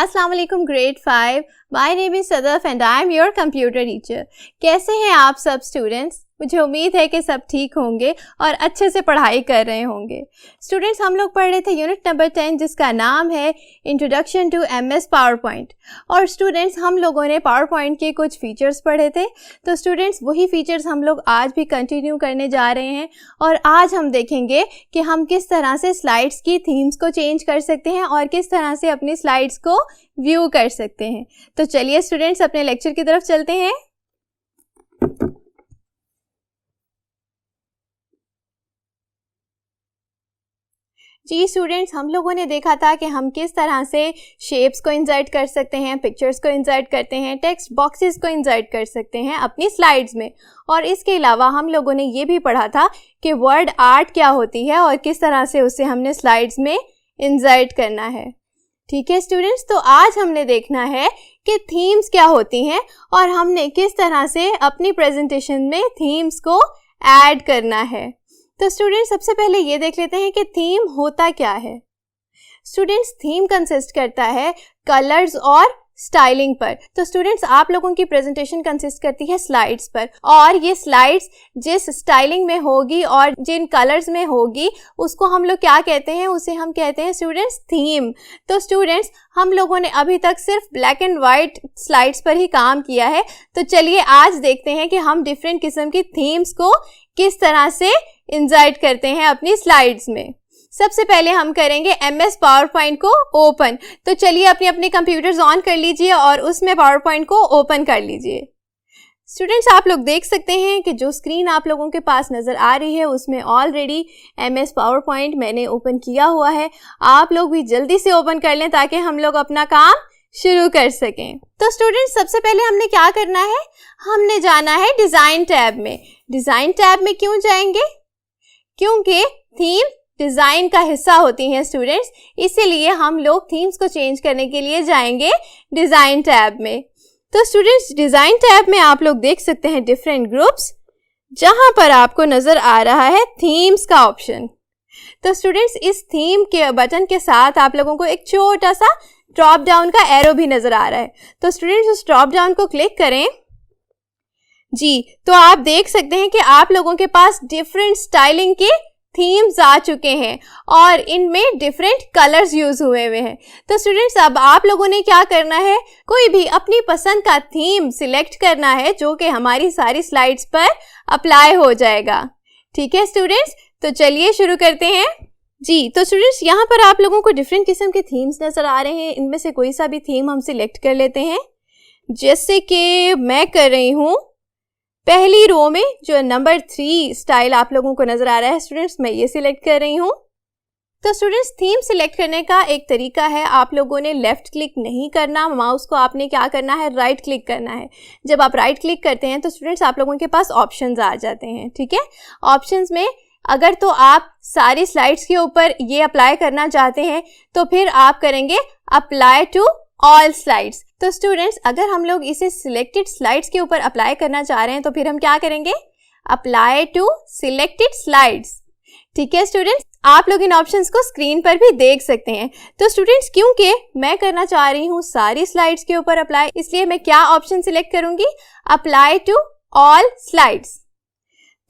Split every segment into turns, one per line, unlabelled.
अस्सलाम वालेकुम grade 5। My name is Sadaf and I am your computer teacher. कैसे हैं आप सब स्टूडेंट्स? मुझे उम्मीद है कि सब ठीक होंगे और अच्छे से पढ़ाई कर रहे होंगे। स्टूडेंट्स, हम लोग पढ़ रहे थे यूनिट नंबर 10 जिसका नाम है introduction to MS PowerPoint. और स्टूडेंट्स, हम लोगों ने पावर पॉइंट के कुछ फीचर्स पढ़े थे। तो स्टूडेंट्स, वही फीचर्स हम लोग आज भी कंटिन्यू करने जा रहे हैं और आज हम देखेंगे कि हम किस तरह से स्लाइड्स की थीम्स को चेंज कर सकते हैं और किस तरह से अपनी स्लाइड्स को व्यू कर सकते हैं। तो चलिए स्टूडेंट्स, अपने लेक्चर की तरफ चलते हैं। जी स्टूडेंट्स, हम लोगों ने देखा था कि हम किस तरह से शेप्स को इंसर्ट कर सकते हैं, पिक्चर्स को इंसर्ट करते हैं, टेक्स्ट बॉक्सेस को इंसर्ट कर सकते हैं अपनी स्लाइड्स में। और इसके अलावा हम लोगों ने ये भी पढ़ा था कि वर्ड आर्ट क्या होती है और किस तरह से उसे हमने स्लाइड्स में इंसर्ट करना है। ठीक है स्टूडेंट्स, तो आज हमने देखना है कि थीम्स क्या होती हैं और हमने किस तरह से अपनी प्रेजेंटेशन में थीम्स को ऐड करना है। तो स्टूडेंट्स, सबसे पहले ये देख लेते हैं कि थीम होता क्या है। स्टूडेंट्स, थीम कंसिस्ट करता है कलर्स और स्टाइलिंग पर। तो स्टूडेंट्स, आप लोगों की प्रेजेंटेशन कंसिस्ट करती है स्लाइड्स पर और ये स्लाइड्स जिस स्टाइलिंग में होगी और जिन कलर्स में होगी उसको हम लोग क्या कहते हैं, उसे हम कहते हैं स्टूडेंट्स थीम। तो स्टूडेंट्स, हम लोगों ने अभी तक सिर्फ ब्लैक एंड वाइट स्लाइड्स पर ही काम किया है। तो चलिए आज देखते हैं कि हम डिफरेंट किस्म की थीम्स को किस तरह से इंसर्ट करते हैं अपनी स्लाइड्स में। सबसे पहले हम करेंगे MS पावर पॉइंट को ओपन। तो चलिए अपने अपने कंप्यूटर्स ऑन कर लीजिए और उसमें पावर पॉइंट को ओपन कर लीजिए। स्टूडेंट्स, आप लोग देख सकते हैं कि जो स्क्रीन आप लोगों के पास नज़र आ रही है उसमें ऑलरेडी MS पावर पॉइंट मैंने ओपन किया हुआ है। आप लोग भी जल्दी से ओपन कर लें ताकि हम लोग अपना काम शुरू कर सकें। तो स्टूडेंट्स, सबसे पहले हमने क्या करना है, हमने जाना है डिज़ाइन टैब में। डिज़ाइन टैब में क्यों जाएंगे? क्योंकि थीम डिज़ाइन का हिस्सा होती हैं स्टूडेंट्स, इसीलिए हम लोग थीम्स को चेंज करने के लिए जाएंगे डिज़ाइन टैब में। तो स्टूडेंट्स, डिज़ाइन टैब में आप लोग देख सकते हैं डिफरेंट ग्रुप्स, जहां पर आपको नज़र आ रहा है थीम्स का ऑप्शन। तो स्टूडेंट्स, इस थीम के बटन के साथ आप लोगों को एक छोटा सा ड्रॉप डाउन का एरो भी नज़र आ रहा है। तो स्टूडेंट्स, उस ड्रॉप डाउन को क्लिक करें जी, तो आप देख सकते हैं कि आप लोगों के पास डिफरेंट स्टाइलिंग के थीम्स आ चुके हैं और इनमें डिफरेंट कलर्स यूज हुए हुए हैं। तो स्टूडेंट्स, अब आप लोगों ने क्या करना है, कोई भी अपनी पसंद का थीम सिलेक्ट करना है जो कि हमारी सारी स्लाइड्स पर अप्लाई हो जाएगा। ठीक है स्टूडेंट्स, तो चलिए शुरू करते हैं जी। तो स्टूडेंट्स, यहाँ पर आप लोगों को डिफरेंट किस्म के थीम्स नजर आ रहे हैं। इनमें से कोई सा भी थीम हम सिलेक्ट कर लेते हैं। जैसे कि मैं कर रही हूँ पहली रो में जो नंबर 3 स्टाइल आप लोगों को नजर आ रहा है स्टूडेंट्स, मैं ये सिलेक्ट कर रही हूँ। तो स्टूडेंट्स, थीम सिलेक्ट करने का एक तरीका है, आप लोगों ने लेफ्ट क्लिक नहीं करना, माउस को आपने क्या करना है, राइट क्लिक करना है। जब आप राइट क्लिक करते हैं तो स्टूडेंट्स आप लोगों के पास ऑप्शंस आ जाते हैं। ठीक है, ऑप्शंस में अगर तो आप सारी स्लाइड्स के ऊपर ये अप्लाई करना चाहते हैं तो फिर आप करेंगे अप्लाई टू ऑल स्लाइड्स। तो स्टूडेंट्स, अगर हम लोग इसे सिलेक्टेड स्लाइड्स के ऊपर अप्लाई करना चाह रहे हैं तो फिर हम क्या करेंगे, अप्लाई टू सिलेक्टेड स्लाइड्स। ठीक है स्टूडेंट्स, आप लोग इन ऑप्शंस को स्क्रीन पर भी देख सकते हैं। तो स्टूडेंट्स, क्योंकि मैं करना चाह रही हूँ सारी स्लाइड्स के ऊपर अप्लाई, इसलिए मैं क्या ऑप्शन सिलेक्ट करूंगी, अप्लाई टू ऑल स्लाइड्स।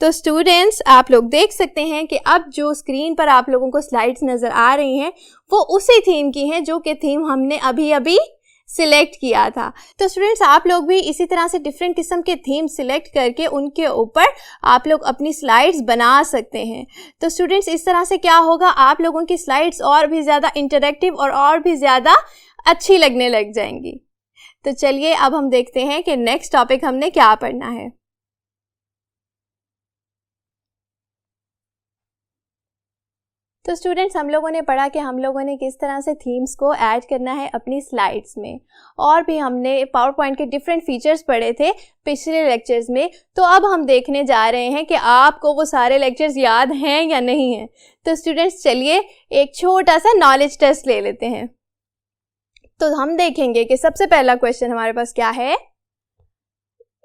तो स्टूडेंट्स, आप लोग देख सकते हैं कि अब जो स्क्रीन पर आप लोगों को स्लाइड्स नज़र आ रही हैं वो उसी थीम की हैं जो कि थीम हमने अभी अभी सिलेक्ट किया था। तो स्टूडेंट्स, आप लोग भी इसी तरह से डिफरेंट किस्म के थीम सिलेक्ट करके उनके ऊपर आप लोग अपनी स्लाइड्स बना सकते हैं। तो स्टूडेंट्स, इस तरह से क्या होगा, आप लोगों की स्लाइड्स और भी ज़्यादा इंटरेक्टिव और भी ज़्यादा अच्छी लगने लग जाएंगी। तो चलिए अब हम देखते हैं कि नेक्स्ट टॉपिक हमने क्या पढ़ना है। तो स्टूडेंट्स, हम लोगों ने पढ़ा कि हम लोगों ने किस तरह से थीम्स को ऐड करना है अपनी स्लाइड्स में, और भी हमने पावर पॉइंट के डिफरेंट फीचर्स पढ़े थे पिछले लेक्चर्स में। तो अब हम देखने जा रहे हैं कि आपको वो सारे लेक्चर्स याद हैं या नहीं हैं। तो स्टूडेंट्स, चलिए एक छोटा सा नॉलेज टेस्ट ले लेते हैं। तो हम देखेंगे कि सबसे पहला क्वेश्चन हमारे पास क्या है,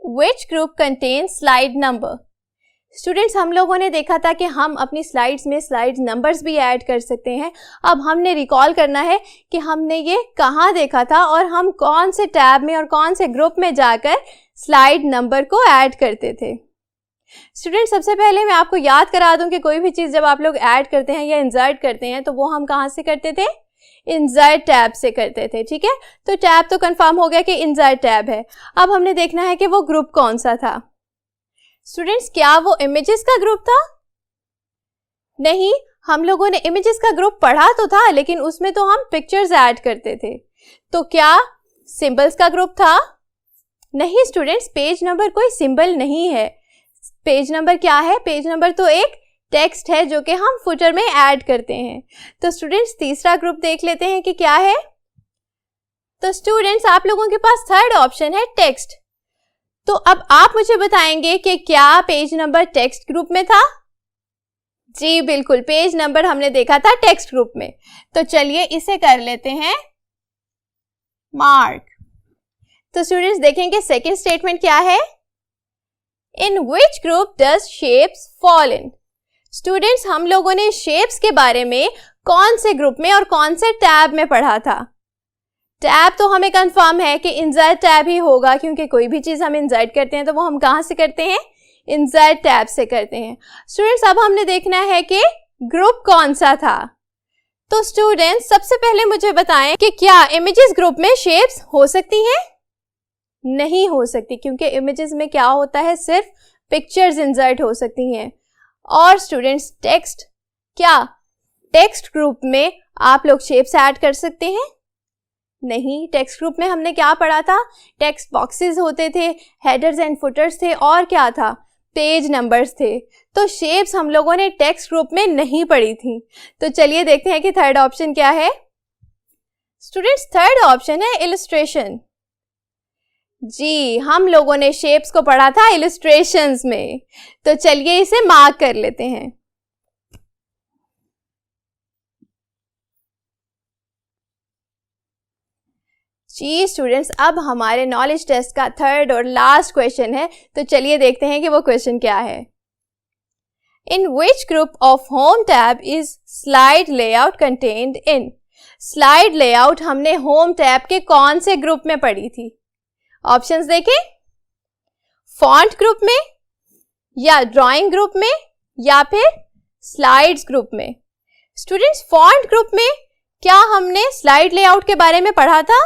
which group contains slide number. Students, हम लोगों ने देखा था कि हम अपनी स्लाइड्स में स्लाइड नंबर्स भी ऐड कर सकते हैं। अब हमने रिकॉल करना है कि हमने ये कहाँ देखा था और हम कौन से टैब में और कौन से ग्रुप में जाकर स्लाइड नंबर को ऐड करते थे। स्टूडेंट्स, सबसे पहले मैं आपको याद करा दूं कि कोई भी चीज़ जब आप लोग ऐड करते हैं या इंसर्ट करते हैं तो वो हम कहाँ से करते थे? इंसर्ट टैब से करते थे। ठीक है, तो टैब तो कंफर्म हो गया कि इंसर्ट टैब है। अब हमने देखना है कि वो ग्रुप कौन सा था। स्टूडेंट्स, क्या वो इमेजेस का ग्रुप था? नहीं, हम लोगों ने इमेजेस का ग्रुप पढ़ा तो था, लेकिन उसमें तो हम पिक्चर्स ऐड करते थे। तो क्या सिंबल्स का ग्रुप था? नहीं स्टूडेंट्स, पेज नंबर कोई सिंबल नहीं है। पेज नंबर क्या है? पेज नंबर तो एक टेक्स्ट है जो कि हम फुटर में ऐड करते हैं। तो स्टूडेंट्स, तीसरा ग्रुप देख लेते हैं कि क्या है। तो स्टूडेंट्स, आप लोगों के पास थर्ड ऑप्शन है टेक्स्ट। तो अब आप मुझे बताएंगे कि क्या पेज नंबर टेक्स्ट ग्रुप में था? जी बिल्कुल, पेज नंबर हमने देखा था टेक्स्ट ग्रुप में। तो चलिए इसे कर लेते हैं मार्क। तो स्टूडेंट्स देखेंगे सेकेंड स्टेटमेंट क्या है? In which group does shapes fall in? Students, हम लोगों ने शेप्स के बारे में कौन से ग्रुप में और कौन से टैब में पढ़ा था? टैब तो हमें कंफर्म है कि इंसर्ट टैब ही होगा, क्योंकि कोई भी चीज़ हम इंसर्ट करते हैं तो वो हम कहाँ से करते हैं? इंसर्ट टैब से करते हैं। स्टूडेंट्स, अब हमने देखना है कि ग्रुप कौन सा था। तो स्टूडेंट्स, सबसे पहले मुझे बताएं कि क्या इमेजेस ग्रुप में शेप्स हो सकती हैं? नहीं हो सकती, क्योंकि इमेजेस में क्या होता है? सिर्फ पिक्चर्स इंसर्ट हो सकती हैं। और स्टूडेंट्स, टेक्स्ट, क्या टेक्स्ट ग्रुप में आप लोग शेप्स ऐड कर सकते हैं? नहीं, टेक्स्ट ग्रुप में हमने क्या पढ़ा था? टेक्स्ट बॉक्सेस होते थे, हेडर्स एंड फुटर्स थे, और क्या था? पेज नंबर्स थे। तो शेप्स हम लोगों ने टेक्स्ट ग्रुप में नहीं पढ़ी थी। तो चलिए देखते हैं कि थर्ड ऑप्शन क्या है। स्टूडेंट्स, थर्ड ऑप्शन है इलस्ट्रेशन। जी, हम लोगों ने शेप्स को पढ़ा था इलस्ट्रेशंस में। तो चलिए इसे मार्क कर लेते हैं। जी स्टूडेंट्स, अब हमारे नॉलेज टेस्ट का थर्ड और लास्ट क्वेश्चन है। तो चलिए देखते हैं कि वो क्वेश्चन क्या है। In which group of home tab is slide layout contained in? Slide layout हमने होम टैब के कौन से ग्रुप में पढ़ी थी? ऑप्शंस देखें, फॉन्ट ग्रुप में, या ड्राइंग ग्रुप में, या फिर स्लाइड्स ग्रुप में। स्टूडेंट्स, फॉन्ट ग्रुप में क्या हमने स्लाइड लेआउट के बारे में पढ़ा था?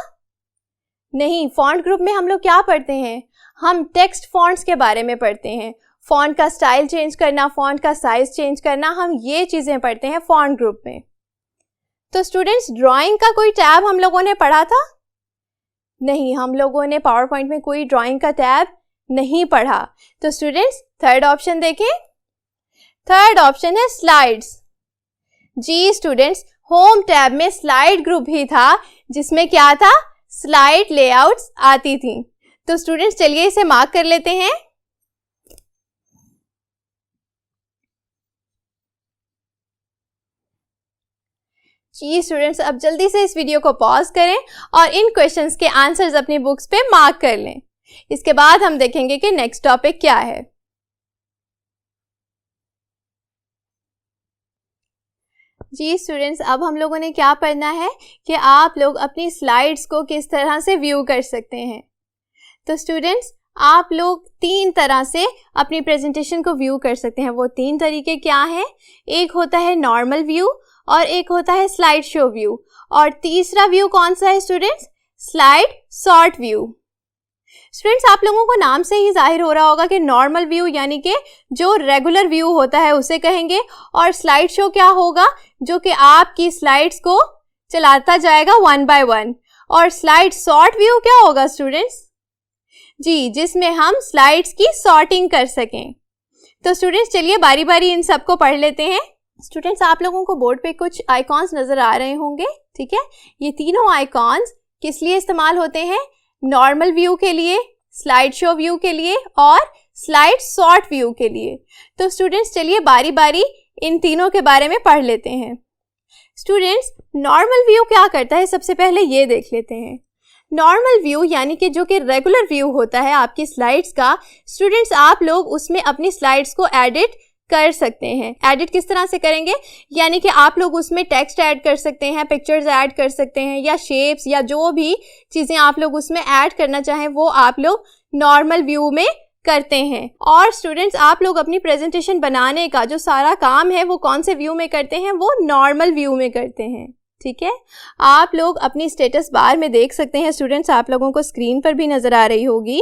नहीं, फॉन्ट ग्रुप में हम लोग क्या पढ़ते हैं? हम टेक्स्ट फॉन्ट्स के बारे में पढ़ते हैं। फॉन्ट का स्टाइल चेंज करना, फॉन्ट का साइज चेंज करना, हम ये चीजें पढ़ते हैं फॉन्ट ग्रुप में। तो स्टूडेंट्स, ड्राइंग का कोई टैब हम लोगों ने पढ़ा था? नहीं, हम लोगों ने पावर पॉइंट में कोई ड्राइंग का टैब नहीं पढ़ा। तो स्टूडेंट्स, थर्ड ऑप्शन देखें। थर्ड ऑप्शन है स्लाइड्स। जी स्टूडेंट्स, होम टैब में स्लाइड ग्रुप ही था, जिसमें क्या था? स्लाइड लेआउट्स आती थी। तो स्टूडेंट्स, चलिए इसे मार्क कर लेते हैं। जी स्टूडेंट्स, अब जल्दी से इस वीडियो को पॉज करें और इन क्वेश्चंस के आंसर्स अपनी बुक्स पे मार्क कर लें। इसके बाद हम देखेंगे कि नेक्स्ट टॉपिक क्या है। जी स्टूडेंट्स, अब हम लोगों ने क्या पढ़ना है कि आप लोग अपनी स्लाइड्स को किस तरह से व्यू कर सकते हैं। तो स्टूडेंट्स, आप लोग 3 तरह से अपनी प्रेजेंटेशन को व्यू कर सकते हैं। वो 3 तरीके क्या हैं? एक होता है नॉर्मल व्यू, और एक होता है स्लाइड शो व्यू, और तीसरा व्यू कौन सा है students? Slide sort view. Students, आप लोगों को नाम से ही जाहिर हो रहा होगा कि नॉर्मल व्यू यानी कि जो रेगुलर व्यू होता है उसे कहेंगे, और स्लाइड शो क्या होगा? जो कि आपकी स्लाइड्स को चलाता जाएगा 1 बाय 1। और स्लाइड सॉर्ट व्यू क्या होगा स्टूडेंट्स? जी, जिसमें हम स्लाइड्स की सॉर्टिंग कर सकें। तो स्टूडेंट्स, चलिए बारी बारी इन सबको पढ़ लेते हैं। स्टूडेंट्स, आप लोगों को बोर्ड पे कुछ आइकॉन्स नजर आ रहे होंगे, ठीक है? ये तीनों आइकॉन्स किस लिए इस्तेमाल होते हैं? नॉर्मल व्यू के लिए, स्लाइड शो व्यू के लिए, और स्लाइड सॉर्ट व्यू के लिए। तो स्टूडेंट्स, चलिए बारी बारी इन तीनों के बारे में पढ़ लेते हैं। स्टूडेंट्स, नॉर्मल व्यू क्या करता है सबसे पहले ये देख लेते हैं। नॉर्मल व्यू यानी कि जो कि रेगुलर व्यू होता है आपकी स्लाइड्स का, स्टूडेंट्स आप लोग उसमें अपनी स्लाइड्स को एडिट कर सकते हैं। एडिट किस तरह से करेंगे, यानी कि आप लोग उसमें टेक्स्ट ऐड कर सकते हैं, पिक्चर्स ऐड कर सकते हैं, या शेप्स या जो भी चीज़ें आप लोग उसमें ऐड करना चाहें वो आप लोग नॉर्मल व्यू में करते हैं। और स्टूडेंट्स आप लोग अपनी प्रेजेंटेशन बनाने का जो सारा काम है वो कौन से व्यू में करते हैं, वो नॉर्मल व्यू में करते हैं। ठीक है, आप लोग अपनी स्टेटस बार में देख सकते हैं स्टूडेंट्स, आप लोगों को स्क्रीन पर भी नज़र आ रही होगी,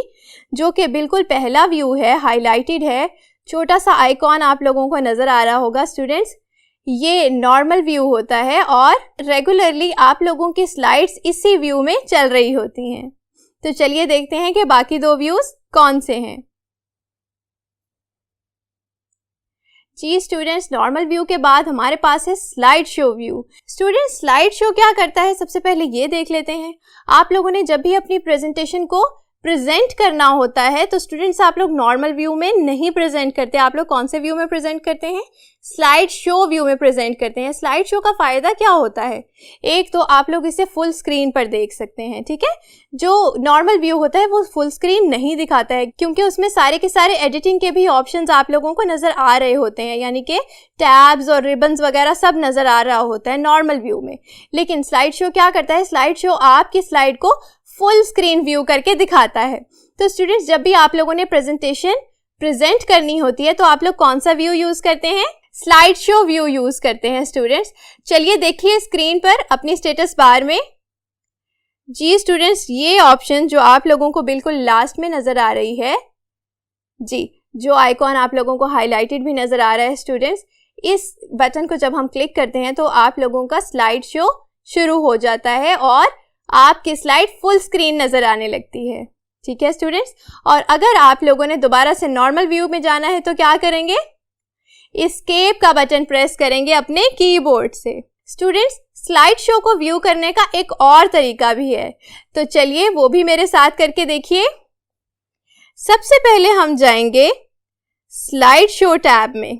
जो कि बिल्कुल पहला व्यू है, हाईलाइटेड है, छोटा सा आइकॉन आप लोगों को नज़र आ रहा होगा स्टूडेंट्स। ये नॉर्मल व्यू होता है और रेगुलरली आप लोगों की स्लाइड्स इसी व्यू में चल रही होती हैं। तो चलिए देखते हैं कि बाकी दो व्यूज़ कौन से हैं। जी स्टूडेंट्स, नॉर्मल व्यू के बाद हमारे पास है slide show view. Students slide show क्या करता है, सबसे पहले ये देख लेते हैं। आप लोगों ने जब भी अपनी प्रेजेंटेशन को प्रेजेंट करना होता है तो स्टूडेंट्स आप लोग नॉर्मल व्यू में नहीं प्रेजेंट करते, आप लोग कौन से व्यू में प्रेजेंट करते हैं, स्लाइड शो व्यू में प्रेजेंट करते हैं। स्लाइड शो का फ़ायदा क्या होता है, एक तो आप लोग इसे फुल स्क्रीन पर देख सकते हैं। ठीक है, जो नॉर्मल व्यू होता है वो फुल स्क्रीन नहीं दिखाता है, क्योंकि उसमें सारे के सारे एडिटिंग के भी ऑप्शंस आप लोगों को नज़र आ रहे होते हैं, यानी कि टैब्स और रिबन्स वगैरह सब नज़र आ रहा होता है नॉर्मल व्यू में। लेकिन स्लाइड शो क्या करता है, स्लाइड शो आपकी स्लाइड को फुल स्क्रीन व्यू करके दिखाता है। तो स्टूडेंट्स जब भी आप लोगों ने प्रेजेंटेशन प्रेजेंट करनी होती है तो आप लोग कौन सा व्यू यूज़ करते हैं, स्लाइड शो व्यू यूज़ करते हैं स्टूडेंट्स। चलिए देखिए स्क्रीन पर अपनी स्टेटस बार में। जी स्टूडेंट्स, ये ऑप्शन जो आप लोगों को बिल्कुल लास्ट में नज़र आ रही है, जी जो आइकॉन आप लोगों को हाईलाइटेड भी नज़र आ रहा है स्टूडेंट्स, इस बटन को जब हम क्लिक करते हैं तो आप लोगों का स्लाइड शो शुरू हो जाता है और आपकी स्लाइड फुल स्क्रीन नज़र आने लगती है। ठीक है स्टूडेंट्स, और अगर आप लोगों ने दोबारा से नॉर्मल व्यू में जाना है तो क्या करेंगे, एस्केप का बटन प्रेस करेंगे अपने कीबोर्ड से। स्टूडेंट्स स्लाइड शो को व्यू करने का एक और तरीका भी है, तो चलिए वो भी मेरे साथ करके देखिए। सबसे पहले हम जाएंगे स्लाइड शो टैब में।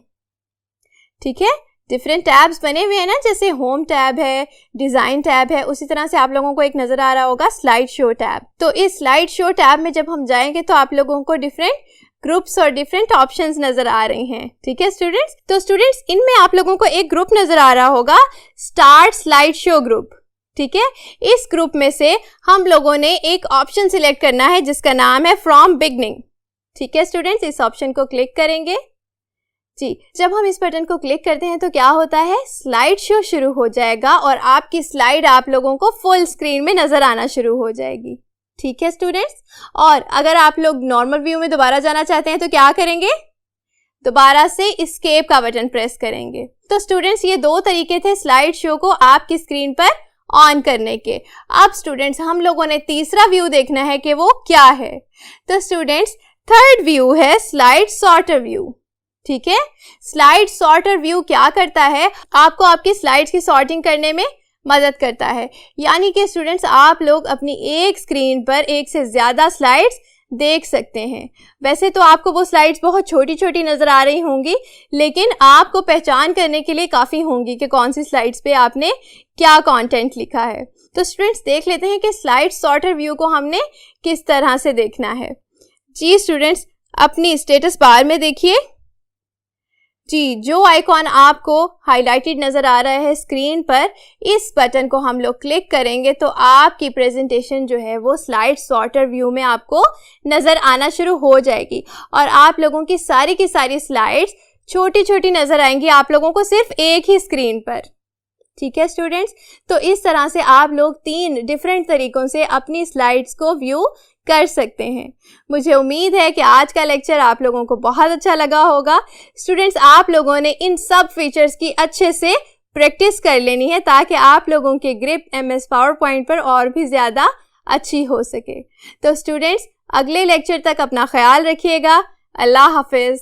ठीक है, डिफरेंट टैब्स बने हुए हैं ना, जैसे होम टैब है, डिज़ाइन टैब है, उसी तरह से आप लोगों को एक नज़र आ रहा होगा स्लाइड शो टैब। तो इस स्लाइड शो टैब में जब हम जाएंगे तो आप लोगों को डिफरेंट ग्रुप्स और डिफरेंट ऑप्शंस नज़र आ रहे हैं। ठीक है स्टूडेंट्स, तो स्टूडेंट्स इनमें आप लोगों को एक ग्रुप नज़र आ रहा होगा, स्टार्ट स्लाइड शो ग्रुप। ठीक है, इस ग्रुप में से हम लोगों ने एक ऑप्शन सिलेक्ट करना है जिसका नाम है फ्रॉम बिगनिंग। ठीक है स्टूडेंट्स, इस ऑप्शन को क्लिक करेंगे। जी जब हम इस बटन को क्लिक करते हैं तो क्या होता है, स्लाइड शो शुरू हो जाएगा और आपकी स्लाइड आप लोगों को फुल स्क्रीन में नज़र आना शुरू हो जाएगी। ठीक है स्टूडेंट्स, और अगर आप लोग नॉर्मल व्यू में दोबारा जाना चाहते हैं तो क्या करेंगे, दोबारा से एस्केप का बटन प्रेस करेंगे। तो स्टूडेंट्स ये दो तरीके थे स्लाइड शो को आपकी स्क्रीन पर ऑन करने के। अब स्टूडेंट्स हम लोगों ने तीसरा व्यू देखना है कि वो क्या है। तो स्टूडेंट्स थर्ड व्यू है स्लाइड सॉर्टर व्यू। ठीक है, स्लाइड सॉर्टर व्यू क्या करता है, आपको आपकी स्लाइड्स की सॉर्टिंग करने में मदद करता है। यानी कि स्टूडेंट्स आप लोग अपनी एक स्क्रीन पर एक से ज़्यादा स्लाइड्स देख सकते हैं। वैसे तो आपको वो स्लाइड्स बहुत छोटी छोटी नज़र आ रही होंगी, लेकिन आपको पहचान करने के लिए काफ़ी होंगी कि कौन सी स्लाइड्स पे आपने क्या कंटेंट लिखा है। तो स्टूडेंट्स देख लेते हैं कि स्लाइड सॉर्टर व्यू को हमने किस तरह से देखना है। जी स्टूडेंट्स अपनी स्टेटस बार में देखिए, जी जो आइकॉन आपको हाईलाइटेड नज़र आ रहा है स्क्रीन पर, इस बटन को हम लोग क्लिक करेंगे तो आपकी प्रेजेंटेशन जो है वो स्लाइड सॉर्टर व्यू में आपको नज़र आना शुरू हो जाएगी और आप लोगों की सारी स्लाइड्स छोटी छोटी नज़र आएंगी आप लोगों को सिर्फ एक ही स्क्रीन पर। ठीक है स्टूडेंट्स, तो इस तरह से आप लोग 3 डिफरेंट तरीकों से अपनी स्लाइड्स को व्यू कर सकते हैं। मुझे उम्मीद है कि आज का लेक्चर आप लोगों को बहुत अच्छा लगा होगा। स्टूडेंट्स आप लोगों ने इन सब फीचर्स की अच्छे से प्रैक्टिस कर लेनी है ताकि आप लोगों की ग्रिप MS PowerPoint पर और भी ज़्यादा अच्छी हो सके। तो स्टूडेंट्स अगले लेक्चर तक अपना ख्याल रखिएगा। अल्लाह हाफिज़।